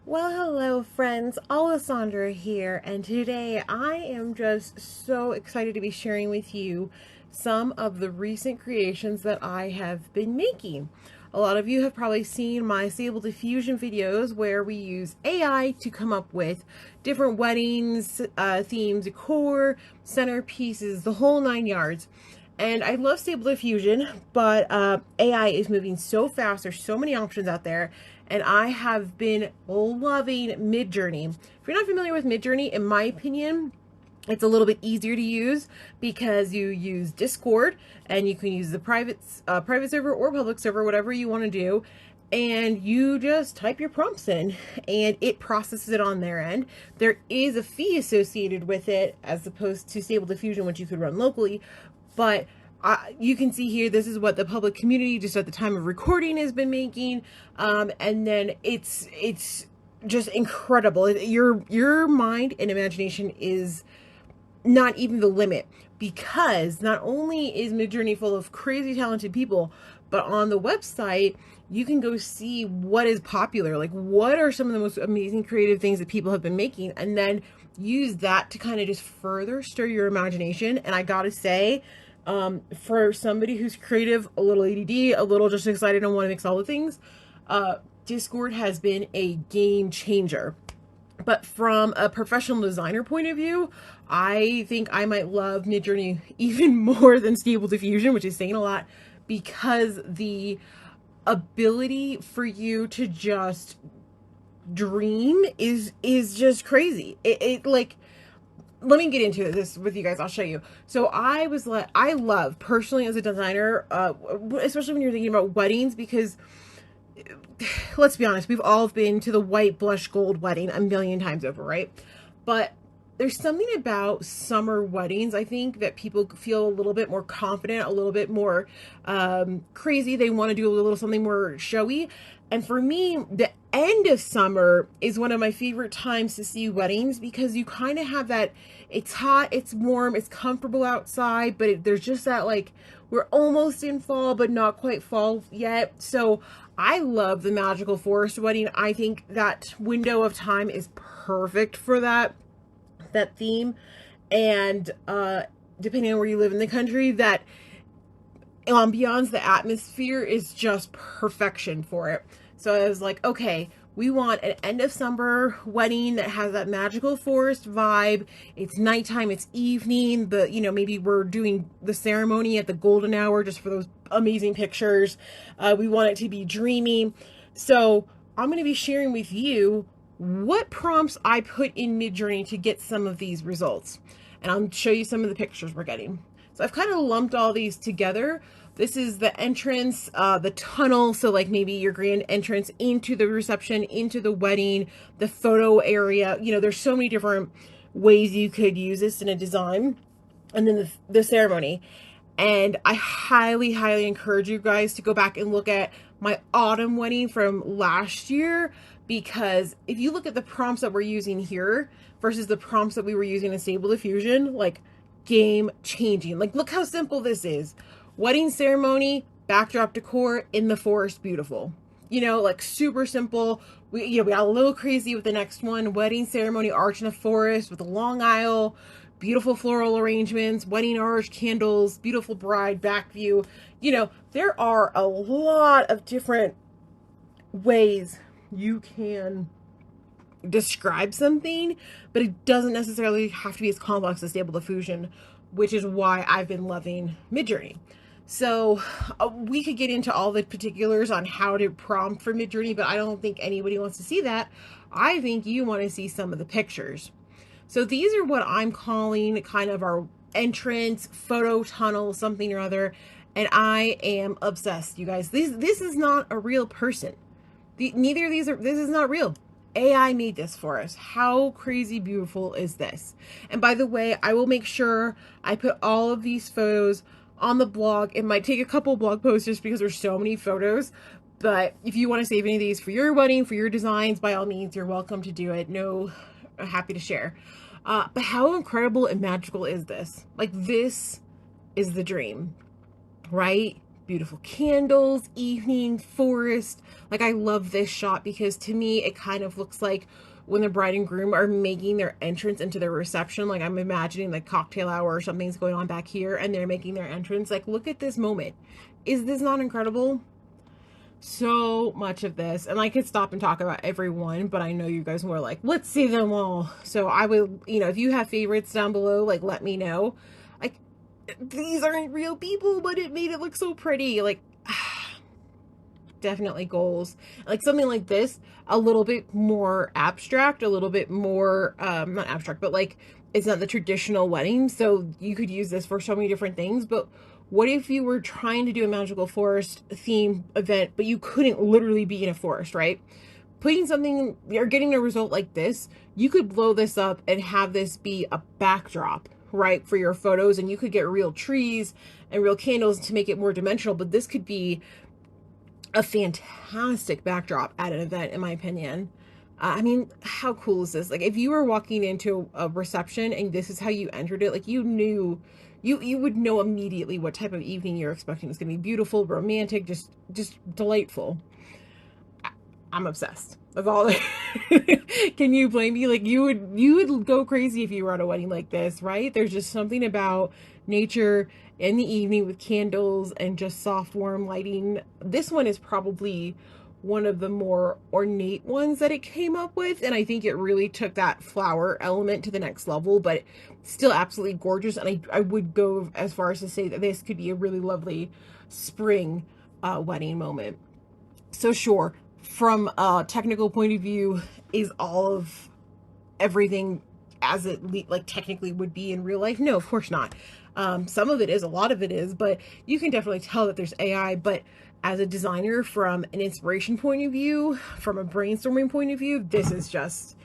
Well, hello friends, Alessandra here, and today I am just so excited to be sharing with you some of the recent creations that I have been making. A lot of you have probably seen my Stable Diffusion videos where we use AI to come up with different weddings, themes, decor, centerpieces, the whole nine yards. And I love Stable Diffusion, but AI is moving so fast. There's so many options out there. And I have been loving MidJourney. If you're not familiar with MidJourney, in my opinion, it's a little bit easier to use because you use Discord and you can use the private server or public server, whatever you want to do. And you just type your prompts in and it processes it on their end. There is a fee associated with it as opposed to Stable Diffusion, which you could run locally. But you can see here, this is what the public community just at the time of recording has been making. And then it's just incredible. Your mind and imagination is not even the limit, because not only is MidJourney full of crazy talented people, but on the website you can go see what is popular, like what are some of the most amazing creative things that people have been making, and then use that to kind of just further stir your imagination. And I gotta say, for somebody who's creative, a little ADD, a little just excited and want to mix all the things, Discord has been a game changer. But from a professional designer point of view, I think I might love MidJourney even more than Stable Diffusion, which is saying a lot, because the ability for you to just dream is just crazy. It like, let me get into this with you guys. I'll show you. So I love personally as a designer, especially when you're thinking about weddings, because let's be honest, we've all been to the white blush gold wedding a million times over, right? But there's something about summer weddings, I think, that people feel a little bit more confident, a little bit more crazy. They want to do a little something more showy. And for me, the end of summer is one of my favorite times to see weddings, because you kind of have that, it's hot, it's warm, it's comfortable outside, but there's just that, like, we're almost in fall, but not quite fall yet. So I love the magical forest wedding. I think that window of time is perfect for that theme. And depending on where you live in the country, that ambiance, the atmosphere is just perfection for it. So I was like, okay, we want an end of summer wedding that has that magical forest vibe. It's nighttime, it's evening, but maybe we're doing the ceremony at the golden hour just for those amazing pictures. We want it to be dreamy. So I'm going to be sharing with you what prompts I put in MidJourney to get some of these results. And I'll show you some of the pictures we're getting. So I've kind of lumped all these together. This is the entrance, the tunnel. So like maybe your grand entrance into the reception, into the wedding, the photo area. There's so many different ways you could use this in a design. And then the ceremony. And I highly, highly encourage you guys to go back and look at my autumn wedding from last year, because if you look at the prompts that we're using here versus the prompts that we were using in Stable Diffusion, like, game changing. Like, look how simple this is. Wedding ceremony, backdrop decor in the forest, beautiful. Like, super simple. We got a little crazy with the next one. Wedding ceremony, arch in the forest with a long aisle, beautiful floral arrangements, wedding arch, candles, beautiful bride, back view. There are a lot of different ways you can describe something, but it doesn't necessarily have to be as complex as Stable Diffusion, which is why I've been loving MidJourney. So we could get into all the particulars on how to prompt for MidJourney, but I don't think anybody wants to see that. I think you want to see some of the pictures. So these are what I'm calling kind of our entrance photo tunnel, something or other, and I am obsessed, you guys. This is not a real person. Neither of these are. This is not real. AI made this for us. How crazy beautiful is this? And by the way, I will make sure I put all of these photos on the blog. It might take a couple blog posts just because there's so many photos. But if you want to save any of these for your wedding, for your designs, by all means, you're welcome to do it. No, happy to share. But how incredible and magical is this? Like, this is the dream, right? beautiful candles, evening, forest. Like, I love this shot because to me, it kind of looks like when the bride and groom are making their entrance into their reception. Like, I'm imagining like cocktail hour or something's going on back here and they're making their entrance. Like, look at this moment. Is this not incredible? So much of this, and I could stop and talk about every one, but I know you guys were like, let's see them all. So I would, if you have favorites down below, like, let me know. Like, these aren't real people, but it made it look so pretty. Like, definitely goals. Like something like this, a little bit more abstract, a little bit more not abstract, but like it's not the traditional wedding, so you could use this for so many different things. But what if you were trying to do a magical forest theme event, but you couldn't literally be in a forest, right? Putting something or getting a result like this, you could blow this up and have this be a backdrop, right, for your photos, and you could get real trees and real candles to make it more dimensional. But this could be a fantastic backdrop at an event, in my opinion. I mean, how cool is this? Like, if you were walking into a reception and this is how you entered it, like, you knew, you would know immediately what type of evening you're expecting. It's gonna be beautiful, romantic, just delightful. I'm obsessed. That's all. Can you blame me? Like, you would go crazy if you were at a wedding like this, right? There's just something about nature in the evening with candles and just soft, warm lighting. This one is probably one of the more ornate ones that it came up with, and I think it really took that flower element to the next level, but still absolutely gorgeous. And I would go as far as to say that this could be a really lovely spring wedding moment. So sure, from a technical point of view, is all of everything as it like technically would be in real life? No, of course not. Some of it is, a lot of it is, but you can definitely tell that there's AI. But as a designer, from an inspiration point of view, from a brainstorming point of view, this is just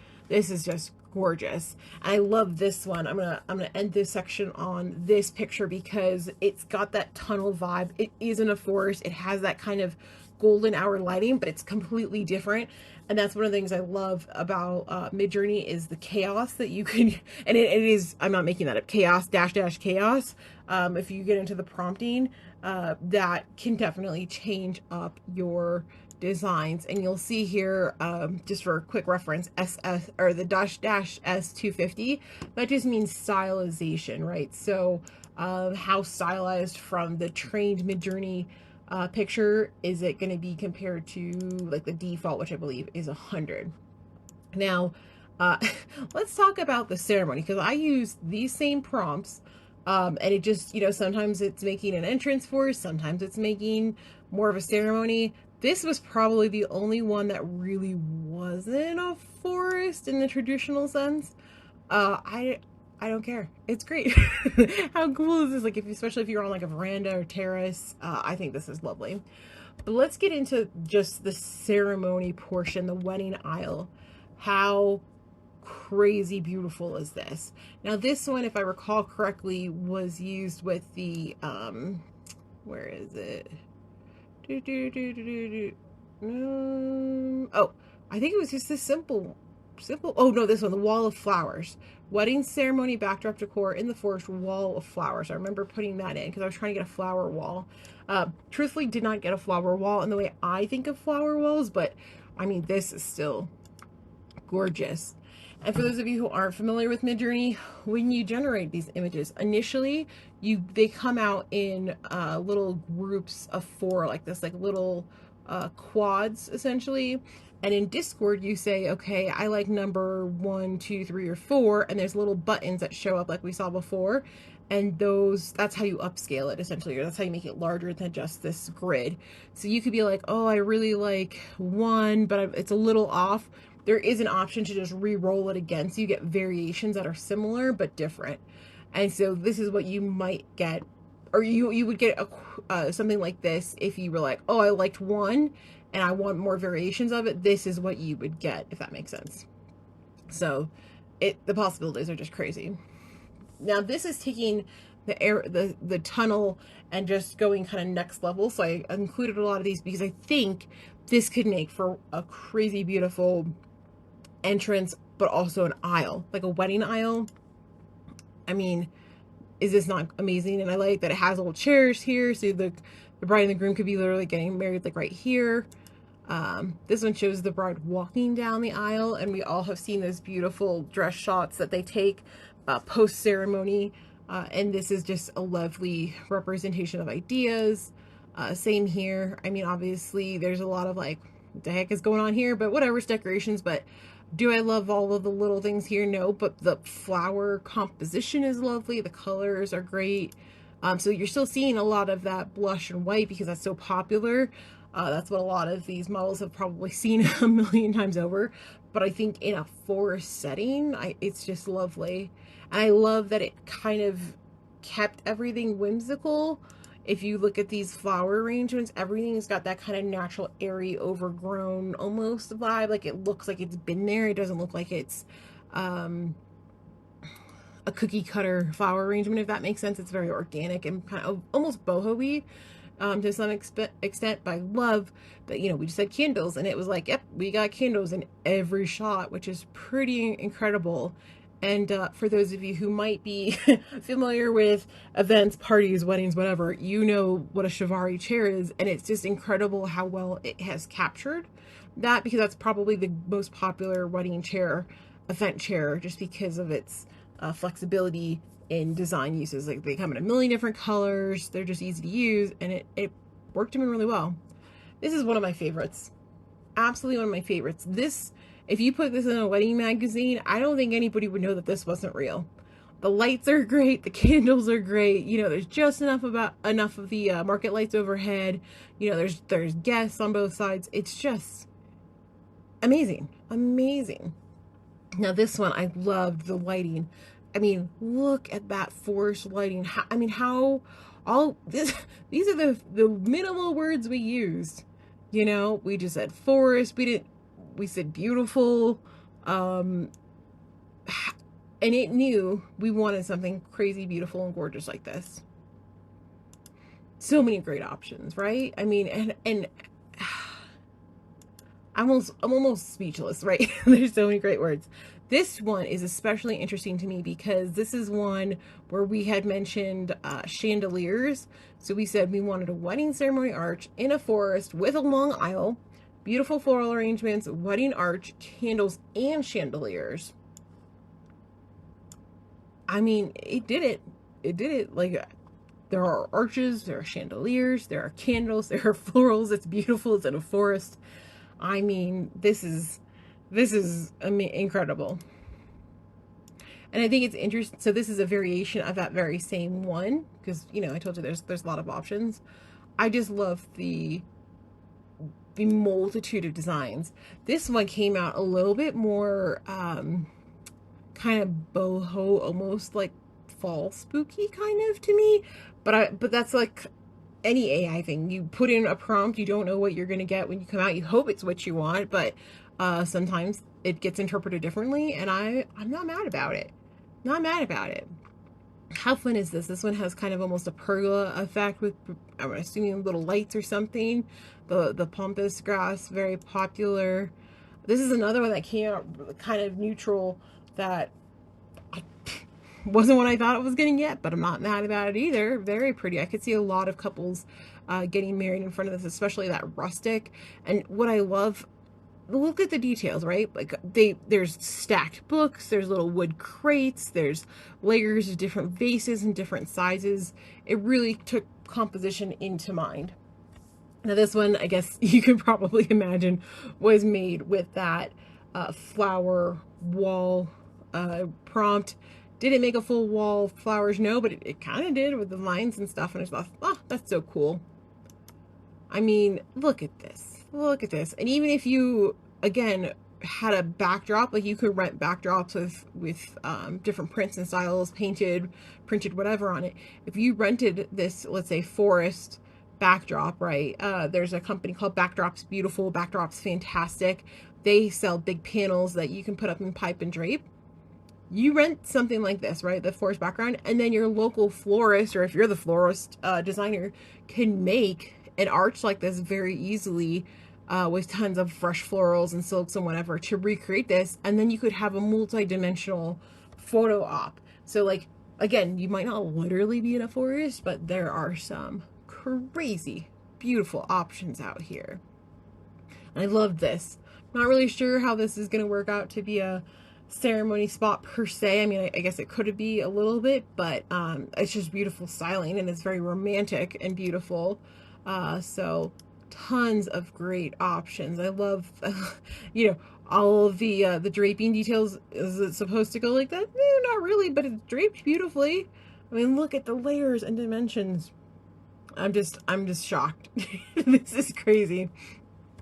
gorgeous. And I love this one. I'm gonna end this section on this picture because it's got that tunnel vibe. It is in a forest. It has that kind of golden hour lighting, but it's completely different. And that's one of the things I love about MidJourney is the chaos that you can, and it is, I'm not making that up, chaos dash dash chaos. If you get into the prompting, that can definitely change up your designs. And you'll see here, just for a quick reference, SS, or the dash dash S250, that just means stylization, right? So how stylized from the trained MidJourney picture is it going to be compared to like the default, which I believe is 100. Now, let's talk about the ceremony, because I use these same prompts, and it just, sometimes it's making an entrance for, sometimes it's making more of a ceremony. This was probably the only one that really wasn't a forest in the traditional sense. I don't care. It's great. How cool is this? Like, especially if you're on like a veranda or terrace, I think this is lovely. But let's get into just the ceremony portion, the wedding aisle. How crazy beautiful is this? Now, this one, if I recall correctly, was used with the, where is it? Oh, I think it was just this simple, oh no, this one, the wall of flowers. Wedding ceremony backdrop decor in the forest, wall of flowers. I remember putting that in because I was trying to get a flower wall. Truthfully, did not get a flower wall in the way I think of flower walls, but I mean, this is still gorgeous. And for those of you who aren't familiar with MidJourney, when you generate these images, initially they come out in little groups of 4, like this, like little quads essentially. And in Discord, you say, okay, I like number 1, 2, 3, or 4, and there's little buttons that show up like we saw before. And that's how you upscale it essentially, or that's how you make it larger than just this grid. So you could be like, oh, I really like 1, but it's a little off. There is an option to just re-roll it again, so you get variations that are similar but different. And so this is what you might get, or you would get something like this if you were like, oh, I liked 1 and I want more variations of it. This is what you would get, if that makes sense. So the possibilities are just crazy. Now this is taking the tunnel and just going kind of next level. So I included a lot of these because I think this could make for a crazy beautiful entrance, but also an aisle, like a wedding aisle. I mean, is this not amazing? And I like that it has little chairs here, so The bride and the groom could be literally getting married like right here. This one shows the bride walking down the aisle, and we all have seen those beautiful dress shots that they take post ceremony. And this is just a lovely representation of ideas. Same here. I mean, obviously, there's a lot of like, what the heck is going on here? But whatever, it's decorations. But do I love all of the little things here? No, but the flower composition is lovely. The colors are great. So you're still seeing a lot of that blush and white because that's so popular. That's what a lot of these models have probably seen a million times over. But I think in a forest setting, it's just lovely. And I love that it kind of kept everything whimsical. If you look at these flower arrangements, everything's got that kind of natural, airy, overgrown almost vibe. Like it looks like it's been there. It doesn't look like it's a cookie cutter flower arrangement, if that makes sense. It's very organic and kind of almost boho-y to some extent. But I love that, you know, we just had candles and it was like, yep, we got candles in every shot, which is pretty incredible. And for those of you who might be familiar with events, parties, weddings, whatever, you know what a Chiavari chair is. And it's just incredible how well it has captured that, because that's probably the most popular wedding chair, event chair, just because of its flexibility in design uses. Like they come in a million different colors. They're just easy to use, and it worked them in really well. This is one of my favorites. Absolutely one of my favorites. This, if you put this in a wedding magazine, I don't think anybody would know that this wasn't real. The lights are great. The candles are great. You know, there's just enough of the market lights overhead. You know, there's guests on both sides. It's just amazing. Amazing. Now this one, I loved the lighting. I mean, look at that forest lighting. How all this, these are the minimal words we used. You know, we just said forest. We said beautiful. And it knew we wanted something crazy, beautiful, and gorgeous like this. So many great options, right? I mean, and I'm almost speechless, right? There's so many great words. This one is especially interesting to me because this is one where we had mentioned chandeliers. So we said we wanted a wedding ceremony arch in a forest with a long aisle, beautiful floral arrangements, wedding arch, candles, and chandeliers. I mean, it did it. It did it. Like, there are arches, there are chandeliers, there are candles, there are florals. It's beautiful. It's in a forest. I mean, this is incredible. And I think it's interesting. So this is a variation of that very same one, because, you know, I told you there's a lot of options. I just love the multitude of designs. This one came out a little bit more kind of boho, almost like fall spooky kind of to me. But that's like any AI thing. You put in a prompt, you don't know what you're going to get when you come out. You hope it's what you want, but sometimes it gets interpreted differently, and I'm not mad about it. Not mad about it. How fun is this? This one has kind of almost a pergola effect with, I'm assuming, little lights or something. The pampas grass, very popular. This is another one that came out kind of neutral, that wasn't what I thought it was going to get, but I'm not mad about it either. Very pretty. I could see a lot of couples getting married in front of this, especially that rustic. And what I love, look at the details, right? Like there's stacked books, there's little wood crates, there's layers of different vases and different sizes. It really took composition into mind. Now this one, I guess you can probably imagine, was made with that flower wall prompt. Did it make a full wall of flowers? No, but it kind of did with the lines and stuff. And I thought, oh, that's so cool. I mean, look at this. Look at this. And even if you, again, had a backdrop, like you could rent backdrops with different prints and styles, painted, printed, whatever on it. If you rented this, let's say, forest backdrop, right? There's a company called Backdrops Beautiful. Backdrops Fantastic. They sell big panels that you can put up in pipe and drape. You rent something like this, right? The forest background, and then your local florist, or if you're the florist designer, can make an arch like this very easily with tons of fresh florals and silks and whatever to recreate this. And then you could have a multi-dimensional photo op. So like, again, you might not literally be in a forest, but there are some crazy beautiful options out here. I love this. Not really sure how this is going to work out to be a ceremony spot per se. I mean, I guess it could be a little bit, but it's just beautiful styling and it's very romantic and beautiful. So tons of great options. I love, you know, all of the draping details. Is it supposed to go like that? Not really, but it's draped beautifully. I mean, look at the layers and dimensions. I'm just shocked. This is crazy.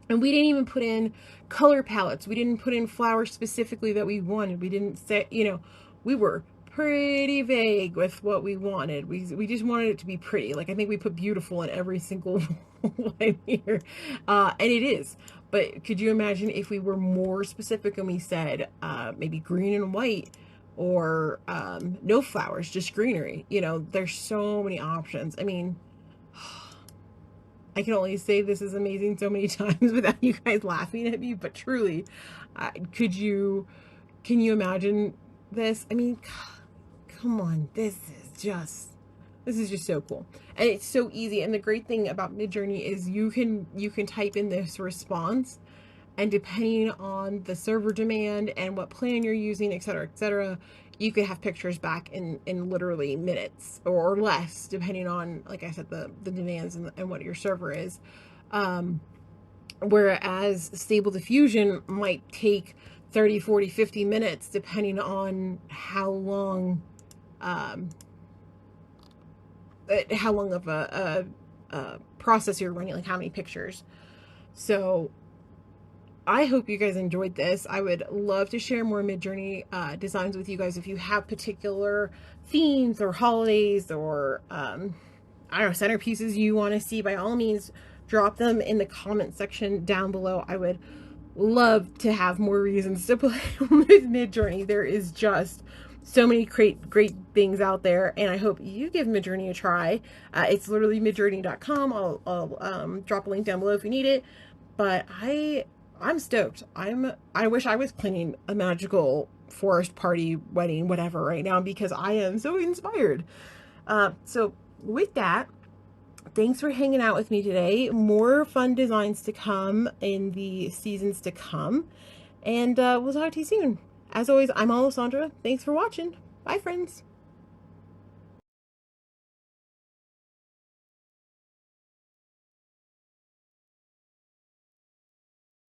And we didn't even put in color palettes. We didn't put in flowers specifically that we wanted. We didn't say, you know, we were pretty vague with what we wanted. We just wanted it to be pretty. Like, I think we put beautiful in every single one here. And it is. But could you imagine if we were more specific and we said maybe green and white, or no flowers, just greenery? You know, there's so many options. I mean, I can only say this is amazing so many times without you guys laughing at me, but truly, can you imagine this? I mean, come on, this is just so cool. And it's so easy. And the great thing about MidJourney is you can type in this response, and depending on the server demand and what plan you're using, etc., you could have pictures back in literally minutes or less, depending on, like I said, the demands and what your server is. Whereas Stable Diffusion might take 30, 40, 50 minutes, depending on how long of a process you're running, like how many pictures. So I hope you guys enjoyed this. I would love to share more MidJourney designs with you guys. If you have particular themes or holidays or, I don't know, centerpieces you want to see, by all means, drop them in the comment section down below. I would love to have more reasons to play with MidJourney. There is just so many great things out there, and I hope you give MidJourney a try. It's literally midjourney.com. I'll drop a link down below if you need it. But I'm stoked. I wish I was planning a magical forest party, wedding, whatever right now, because I am so inspired. So with that, thanks for hanging out with me today. More fun designs to come in the seasons to come. And we'll talk to you soon. As always, I'm Alessandra. Thanks for watching. Bye, friends.